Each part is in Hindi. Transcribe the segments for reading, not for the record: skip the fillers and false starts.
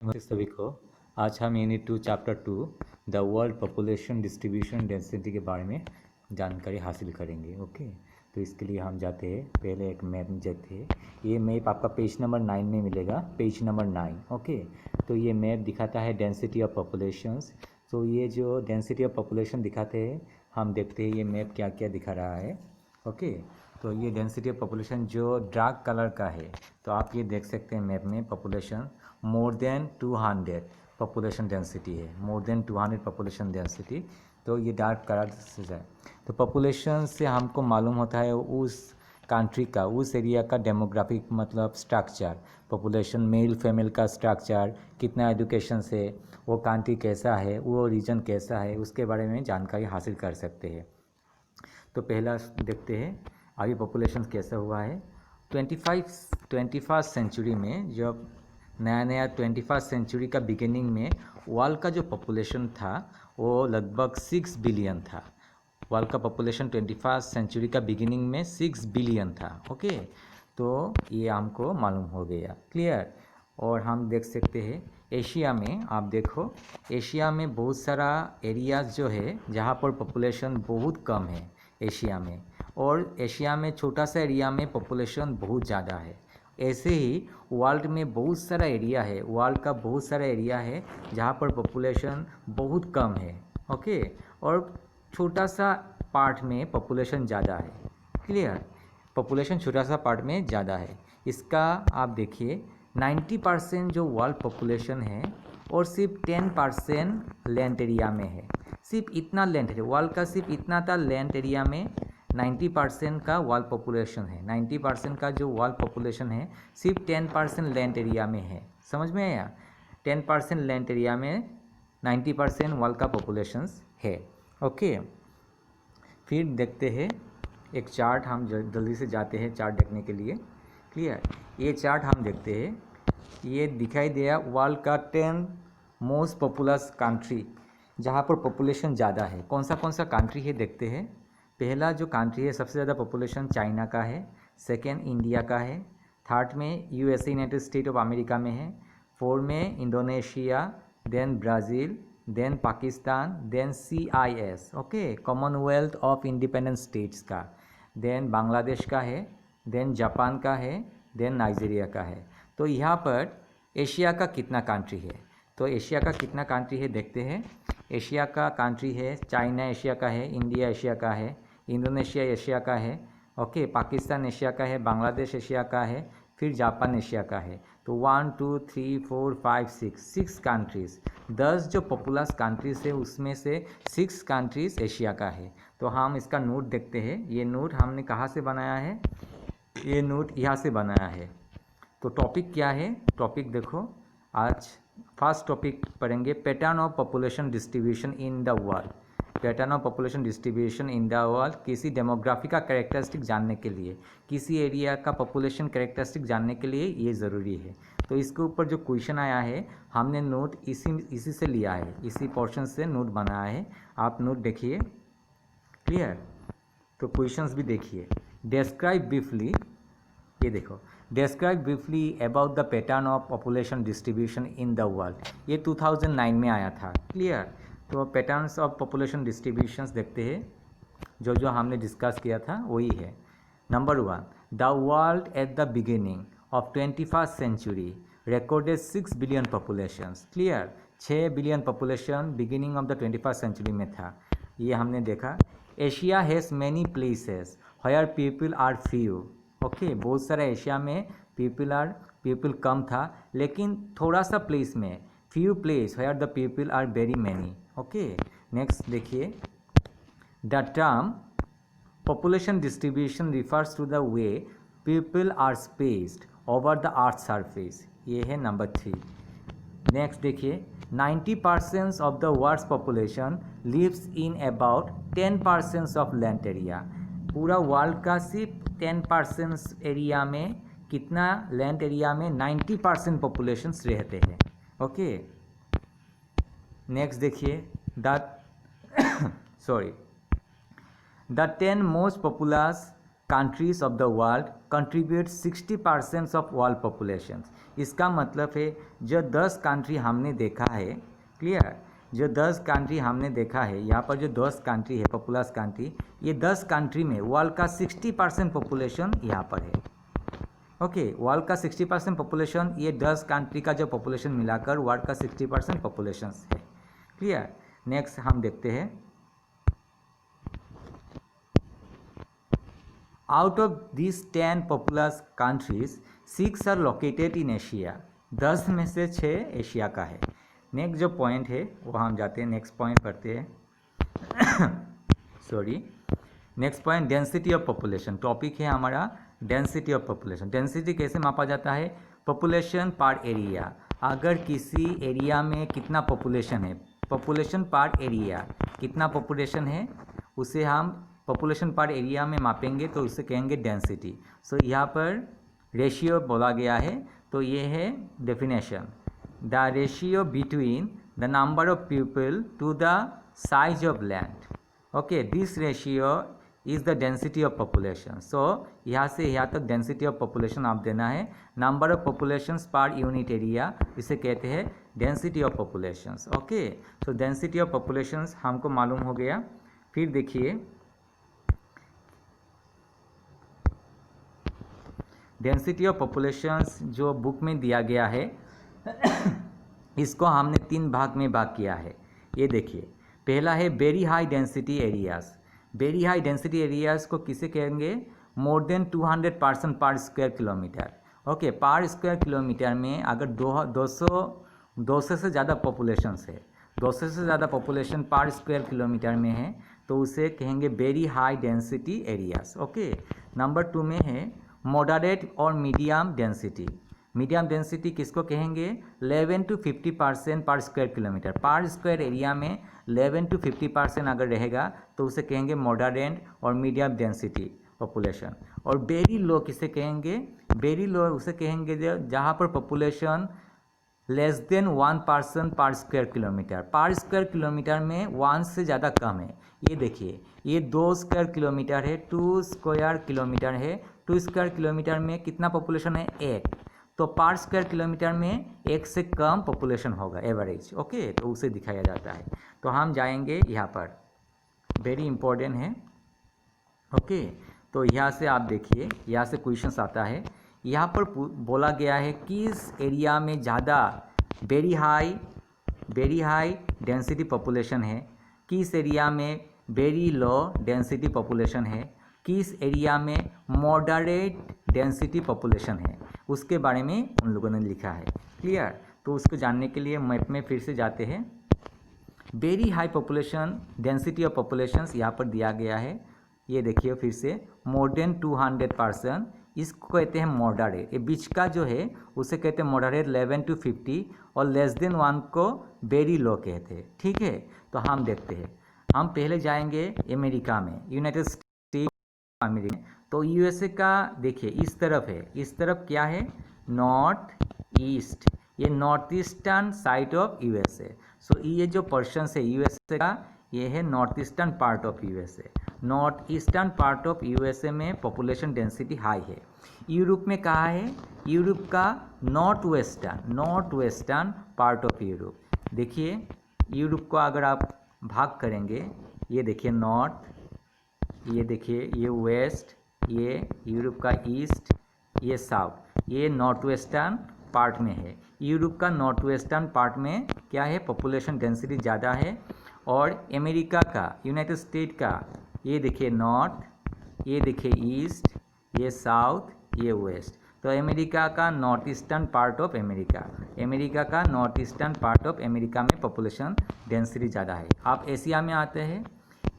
नमस्ते सभी को। आज हम unit 2 chapter 2 the world population distribution density के बारे में जानकारी हासिल करेंगे। ओके, तो इसके लिए हम जाते हैं, पहले एक मैप देखते हैं। ये मैप आपका पेज नंबर 9 में मिलेगा, पेज नंबर 9। ओके, तो ये मैप दिखाता है डेंसिटी ऑफ पॉपुलेशंस। तो ये जो डेंसिटी ऑफ पॉपुलेशन दिखाते हैं, हम देखते हैं ये मैप क्या क्या दिखा रहा है। ओके, तो ये डेंसिटी ऑफ पॉपुलेशन जो डार्क कलर का है, तो आप ये देख सकते हैं मैप में population more than 200 population density है, मोर देन 200 पॉपुलेशन डेंसिटी। तो ये डार्क कलर से जाए तो पॉपुलेशन से हमको मालूम होता है उस कंट्री का, उस एरिया का डेमोग्राफिक मतलब स्ट्रक्चर, पॉपुलेशन मेल फीमेल का स्ट्रक्चर, कितना एजुकेशन से वो कंट्री कैसा है, वो रीजन कैसा है, उसके बारे में जानकारी हासिल कर सकते हैं। तो पहला देखते हैं अभी पॉपुलेशन कैसा हुआ है। 21st सेंचुरी में, जब नया नया 21st सेंचुरी का बिगिनिंग में वर्ल्ड का जो पॉपुलेशन था वो लगभग 6 बिलियन था। वर्ल्ड का पॉपुलेशन 21st सेंचुरी का बिगिनिंग में 6 बिलियन था। ओके, तो ये हमको मालूम हो गया, क्लियर। और हम देख सकते हैं एशिया में, आप देखो एशिया में बहुत सारा एरियाज जो है जहाँ पर पॉपुलेशन बहुत कम है एशिया में, और एशिया में छोटा सा एरिया में पॉपुलेशन बहुत ज़्यादा है। ऐसे ही वर्ल्ड में बहुत सारा एरिया है, वर्ल्ड का बहुत सारा एरिया है जहाँ पर पॉपुलेशन बहुत कम है। ओके, और छोटा सा पार्ट में पॉपुलेशन ज़्यादा है, क्लियर। पॉपुलेशन छोटा सा पार्ट में ज़्यादा है। इसका आप देखिए 90% जो वर्ल्ड पॉपुलेशन है और सिर्फ 10% लैंड एरिया में है। सिर्फ इतना लैंड है, वर्ल्ड का सिर्फ इतना था लैंड एरिया में। 90% का वर्ल्ड पॉपुलेशन है, 90% का जो वर्ल्ड पॉपुलेशन है सिर्फ 10% लैंड एरिया में है। समझ में आया? 10% लैंड एरिया में 90% वर्ल्ड का पॉपुलेशन है। ओके, फिर देखते हैं एक चार्ट, हम जल्दी से जाते हैं चार्ट देखने के लिए, क्लियर। ये चार्ट हम देखते हैं, ये दिखाई दिया वर्ल्ड का 10 मोस्ट पॉपुलस कंट्री जहाँ पर पॉपुलेशन ज़्यादा है। कौन सा कंट्री है देखते हैं। पहला जो कंट्री है सबसे ज़्यादा पॉपुलेशन चाइना का है, सेकेंड इंडिया का है, थर्ड में USA United State of America में है, फोर्थ में Indonesia, then Brazil, then Pakistan, then CIS, okay, Commonwealth of Independent States का, देन बांग्लादेश का है, देन जापान का है, देन नाइजीरिया का है। तो यहाँ पर एशिया का कितना कंट्री है, तो एशिया का कितना कंट्री है देखते हैं। एशिया का कंट्री है, चाइना एशिया का है, इंडिया एशिया का है, इंडोनेशिया एशिया का है, ओके, पाकिस्तान एशिया का है, बांग्लादेश एशिया का है, फिर जापान एशिया का है। तो 1 2 3 4 5 6 कंट्रीज़, 10 जो पॉपुलस कंट्रीज़ है उसमें से 6 कंट्रीज़ एशिया का है। तो हम इसका नोट देखते हैं। ये नोट हमने कहाँ से बनाया है, ये नोट यहाँ से बनाया है। तो टॉपिक क्या है, टॉपिक देखो, आज फर्स्ट टॉपिक पढ़ेंगे pattern of population distribution in the world. Pattern of population distribution in the world, किसी डेमोग्राफी का कैरेक्टरिस्टिक जानने के लिए, किसी एरिया का पॉपुलेशन कैरेक्टरिस्टिक जानने के लिए ये ज़रूरी है। तो इसके ऊपर जो क्वेश्चन आया है हमने नोट इसी से लिया है, इसी पोर्शन से नोट बनाया है। आप नोट देखिए, क्लियर। तो क्वेश्चंस भी देखिए। डिस्क्राइब ब्रीफली, ये देखो, describe briefly about the pattern of population distribution in the world, ये 2009 में आया था, क्लियर। तो पैटर्न्स ऑफ पॉपुलेशन डिस्ट्रीब्यूशंस देखते हैं, जो हमने डिस्कस किया था वही है। Number 1, the world at the beginning of 21st century recorded 6 billion populations, clear. 6 billion population beginning of the 21st century में था, ये हमने देखा। Asia has many places where people are few, okay, बहुत सारा एशिया में पीपल कम था, लेकिन थोड़ा सा प्लेस में, few place where the people are very many. Okay, next देखिए, the term population distribution refers to the way people are spaced over the earth surface, ये है नंबर 3। नेक्स्ट देखिए, 90% of the world's population lives in about 10% of land area. पूरा वर्ल्ड का सिर्फ 10% एरिया में, कितना लैंड एरिया में 90% पॉपुलेशन रहते हैं। ओके, नेक्स्ट देखिए, the 10 most populous countries of the world contribute 60% of world population. इसका मतलब है जो 10 कंट्री हमने देखा है, क्लियर, जो 10 कंट्री हमने देखा है, यहाँ पर जो 10 कंट्री है पॉपुलस कंट्री, ये 10 कंट्री में वर्ल्ड का 60% पॉपुलेशन यहाँ पर है। ओके, वर्ल्ड का 60% पॉपुलेशन, ये 10 कंट्री का जो पॉपुलेशन मिलाकर वर्ल्ड का 60% पॉपुलेशन है, क्लियर। नेक्स्ट हम देखते हैं, out of this 10 populous countries 6 are located in Asia. 10 में से 6 एशिया का है। नेक्स्ट जो पॉइंट है वो हम जाते हैं, नेक्स्ट पॉइंट पढ़ते हैं sorry, next point density of population. Topic है हमारा डेंसिटी ऑफ पॉपुलेशन। डेंसिटी कैसे मापा जाता है? पॉपुलेशन पर एरिया। अगर किसी एरिया में कितना पॉपुलेशन है, पॉपुलेशन पर एरिया कितना पॉपुलेशन है, उसे हम पॉपुलेशन पर एरिया में मापेंगे तो उसे कहेंगे डेंसिटी। सो यहाँ पर रेशियो बोला गया है, तो ये है definition, the ratio between the number of people to the size of land. Okay, this ratio is the density of population. So यहाँ से यहाँ तक डेंसिटी ऑफ पॉपुलेशन आप देना है। Number of populations per unit area, इसे कहते हैं density of populations. Okay, so density of populations हमको मालूम हो गया। फिर देखिए, डेंसिटी ऑफ पॉपुलेशंस जो बुक में दिया गया है इसको हमने 3 भाग में भाग किया है। ये देखिए, पहला है very high density areas. Very high density areas को किसे कहेंगे? मोर देन 200% पर स्क्वायर किलोमीटर। ओके, पर स्क्वायर किलोमीटर में अगर 200 से ज़्यादा पॉपुलेशन है, 200 से ज़्यादा पॉपुलेशन पर स्क्वायर किलोमीटर में है, तो उसे कहेंगे very high density areas. Okay, number 2 में है मॉडरेट और मीडियम डेंसिटी। मीडियम डेंसिटी किसको कहेंगे? 11 to 50% पर स्क्वायर किलोमीटर। पर स्क्वायर एरिया में 11 to 50% अगर रहेगा तो उसे कहेंगे मॉडरेट और मीडियम डेंसिटी पॉपुलेशन। और वेरी लो किसे कहेंगे? वेरी लो उसे कहेंगे जहाँ पर पॉपुलेशन लेस देन 1% पर स्क्वायर किलोमीटर। पर स्क्वायर किलोमीटर में 1 से ज़्यादा कम है। ये देखिए, ये 2 स्क्वायर किलोमीटर है, 2 स्क्वायर किलोमीटर है। 2 स्क्वायर किलोमीटर में कितना पॉपुलेशन है? 1। तो पर स्क्वायर किलोमीटर में 1 से कम पॉपुलेशन होगा एवरेज। ओके, तो उसे दिखाया जाता है। तो हम जाएंगे यहाँ पर, वेरी इंपॉर्टेंट है। ओके, तो यहाँ से आप देखिए, यहाँ से क्वेश्चन आता है। यहाँ पर बोला गया है किस एरिया में ज़्यादा वेरी हाई डेंसिटी पॉपुलेशन है, किस एरिया में वेरी लो डेंसिटी पॉपुलेशन है, किस एरिया में मॉडरेट डेंसिटी पॉपुलेशन है, उसके बारे में उन लोगों ने लिखा है। क्लियर? तो उसको जानने के लिए मैप में फिर से जाते हैं। Very high population density of populations यहाँ पर दिया गया है। ये देखिए फिर से, मोर देन 200%, इसको कहते हैं मॉडरेट। ये बीच का जो है उसे कहते हैं मॉडरेट 11 to 50, और लेस देन 1 को वेरी लो कहते हैं। ठीक है, तो हम देखते हैं। हम पहले जाएंगे अमेरिका में, यूनाइटेड स्टेट अमेरिका। तो यूएसए का देखिए इस तरफ है, इस तरफ क्या है? नॉर्थ ईस्ट, ये north eastern side of USA. So ये जो पोर्शन है यूएसए का, ये है north eastern part of USA. North eastern part of USA में पॉपुलेशन डेंसिटी हाई है। यूरोप में कहाँ है? यूरोप का north western part of Europe. देखिए, यूरोप को अगर आप भाग करेंगे, ये देखिए नॉर्थ, ये देखिए ये वेस्ट, ये यूरोप का ईस्ट, ये साउथ, ये नॉर्थ वेस्टर्न पार्ट में है। यूरोप का नॉर्थ वेस्टर्न पार्ट में क्या है? पॉपुलेशन डेंसिटी ज़्यादा है। और अमेरिका का, यूनाइटेड स्टेट का, ये देखिए नॉर्थ, ये देखिए ईस्ट, ये साउथ, ये वेस्ट। तो अमेरिका का north eastern part of America का north eastern part of America में पॉपुलेशन डेंसिटी ज़्यादा है। आप एशिया में आते हैं।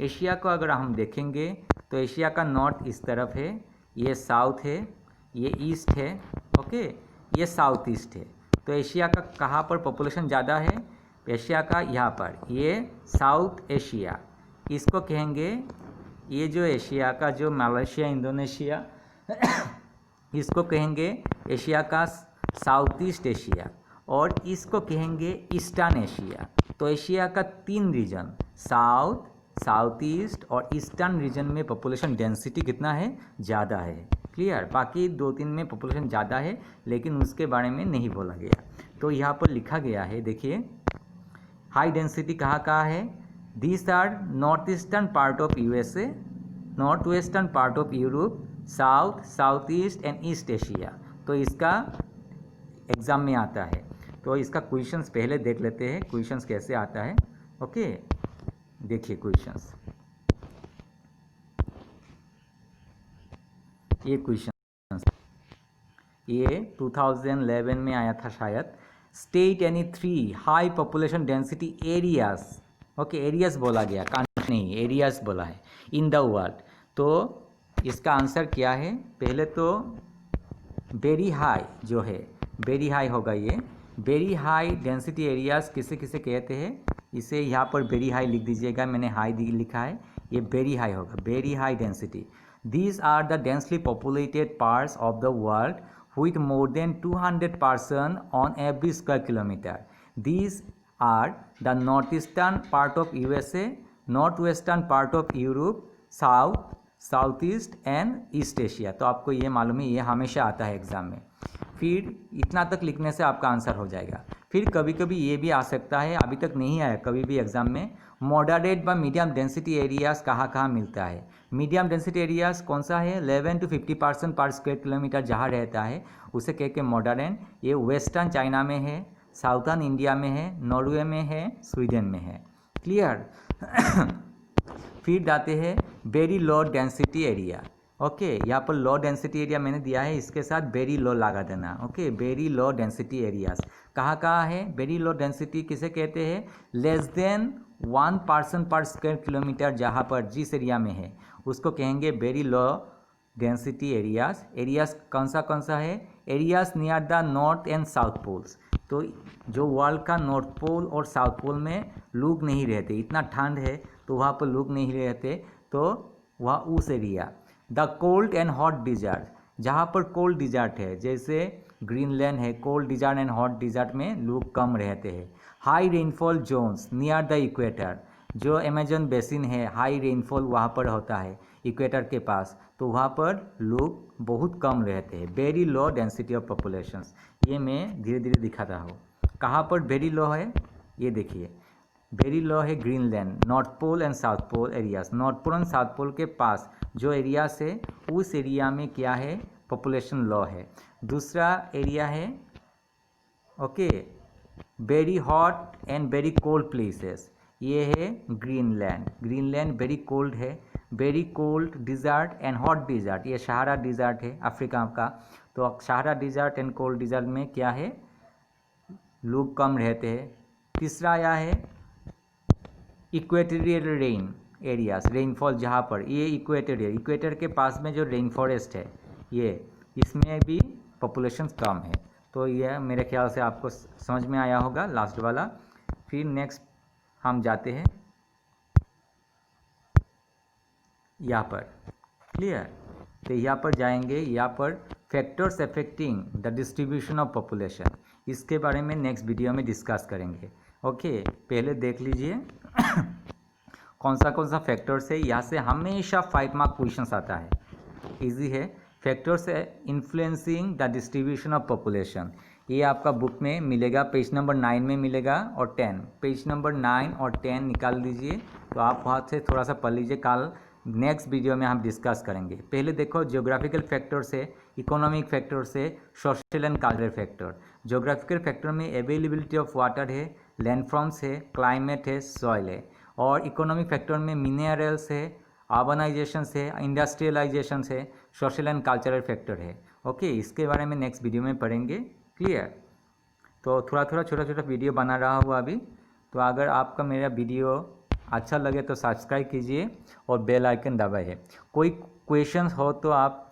एशिया को अगर हम देखेंगे तो एशिया का नॉर्थ इस तरफ है, ये साउथ है, ये ईस्ट है। ओके, ये साउथ ईस्ट है। तो एशिया का कहाँ पर पॉपुलेशन ज़्यादा है? एशिया का यहाँ पर, ये साउथ एशिया, इसको कहेंगे, ये जो एशिया का जो मलेशिया, इंडोनेशिया इसको कहेंगे एशिया का साउथ ईस्ट एशिया, और इसको कहेंगे ईस्टर्न एशिया। तो एशिया का 3 रीजन, साउथ, साउथ ईस्ट और ईस्टर्न रीजन में पॉपुलेशन डेंसिटी कितना है, ज़्यादा है। क्लियर, बाकी 2-3 में पॉपुलेशन ज़्यादा है लेकिन उसके बारे में नहीं बोला गया। तो यहाँ पर लिखा गया है, देखिए हाई डेंसिटी कहाँ है, this are north eastern part of USA, north western part of Europe, south, south east and east Asia. तो इसका एग्ज़ाम में आता है। तो इसका क्वेश्चंस पहले देख लेते हैं, क्वेश्चंस कैसे आता है। ओके, देखिए क्वेश्चंस, ये क्वेश्चन ये 2011 में आया था शायद। State any 3 high population density areas, okay areas बोला गया, कंट्री नहीं, एरियाज बोला है इन द वर्ल्ड। तो इसका आंसर क्या है, पहले तो वेरी हाई जो है, वेरी हाई होगा ये, वेरी हाई डेंसिटी एरियाज किसे किसे कहते हैं, इसे यहाँ पर वेरी हाई लिख दीजिएगा, मैंने हाई लिखा है, ये वेरी हाई होगा, very high density. These are the densely populated parts of the world with more than 200 persons on every square kilometer. These are the northeastern part of USA, northwestern part of Europe, South, Southeast and East Asia. तो आपको ये मालूम है, ये हमेशा आता है एग्ज़ाम में। फिर इतना तक लिखने से आपका आंसर हो जाएगा। फिर कभी कभी ये भी आ सकता है, अभी तक नहीं आया कभी भी एग्ज़ाम में, मॉडरेट व मीडियम डेंसिटी एरियाज़ कहाँ मिलता है। मीडियम डेंसिटी एरियाज़ कौन सा है, 11 to 50% पर स्क्वायर किलोमीटर जहाँ रहता है उसे कह के मॉडरेट। ये वेस्टर्न चाइना में है, साउथर्न इंडिया में है, नॉर्वे में है, स्वीडन में है। क्लियर। फिर जाते हैं very low density area. Okay, यहाँ पर लो डेंसिटी एरिया मैंने दिया है, इसके साथ वेरी लो लगा देना। Okay, very low density areas कहाँ है, वेरी लो डेंसिटी किसे कहते हैं, less than 1 person per square kilometre जहाँ पर जिस एरिया में है उसको कहेंगे very low density areas. Areas कौन सा है, areas near the north and south poles. तो जो वर्ल्ड का नॉर्थ पोल और साउथ पोल में लोग नहीं रहते, इतना ठंड है तो वहाँ पर लोग नहीं रहते, तो वह उस area. The cold and hot desert, जहाँ पर कोल्ड डिजर्ट है जैसे ग्रीनलैंड है, cold desert and hot desert में लोग कम रहते हैं। High rainfall zones near the equator, जो अमेजन बेसिन है हाई रेनफॉल वहाँ पर होता है इक्वेटर के पास, तो वहाँ पर लोग बहुत कम रहते हैं। Very low density of populations, ये मैं धीरे धीरे दिखाता हूँ। कहाँ पर वेरी लो है, ये देखिए वेरी लो है Greenland, north pole and south pole areas. North pole and south pole के पास जो एरियाज है उस एरिया में क्या है, पॉपुलेशन लो है। दूसरा एरिया है okay very hot and very cold places, ये है ग्रीनलैंड। ग्रीनलैंड वेरी कोल्ड है, very cold desert and hot dessert, ये सहारा डिजर्ट है अफ्रीका का। तो Sahara desert and cold desert में क्या है, लोग कम रहते हैं। तीसरा आया है इक्वेटोरियल रेन एरियाज, रेनफॉल जहाँ पर, ये इक्वेटोरियल, इक्वेटर के पास में जो रेन फॉरेस्ट है ये, इसमें भी पॉपुलेशन कम है। तो यह मेरे ख्याल से आपको समझ में आया होगा लास्ट वाला। फिर नेक्स्ट हम जाते हैं यहाँ पर। क्लियर, तो यहाँ पर जाएंगे, यहाँ पर factors affecting the distribution of population, इसके बारे में नेक्स्ट वीडियो में डिस्कस करेंगे। ओके, पहले देख लीजिए कौन सा फैक्टर्स है। यहाँ से हमेशा 5 मार्क क्वेश्चन आता है, इजी है। Factors influencing the distribution of population, ये आपका बुक में मिलेगा, पेज नंबर 9 में मिलेगा और 10, पेज नंबर 9 और 10 निकाल दीजिए। तो आप वहाँ से थोड़ा सा पढ़ लीजिए, कल नेक्स्ट वीडियो में हम डिस्कस करेंगे। पहले देखो ज्योग्राफिकल फैक्टर से, इकोनॉमिक फैक्टर से, social and cultural factor. Geographical factor में अवेलेबिलिटी ऑफ वाटर है, लैंडफॉर्म्स है, क्लाइमेट है, सॉइल है। और इकोनॉमिक फैक्टर में मिनरल्स है, अर्बनाइजेशन है, इंडस्ट्रियलाइजेशन है, सोशल एंड कल्चरल फैक्टर है। ओके, इसके बारे में नेक्स्ट वीडियो में पढ़ेंगे। क्लियर, तो थोड़ा छोटा वीडियो बना रहा हूँ अभी। तो अगर आपका मेरा वीडियो अच्छा लगे तो सब्सक्राइब कीजिए और बेल आइकन दबाइए। कोई क्वेश्चन हो तो आप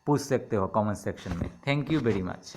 पूछ सकते हो कमेंट सेक्शन में। Thank you very much.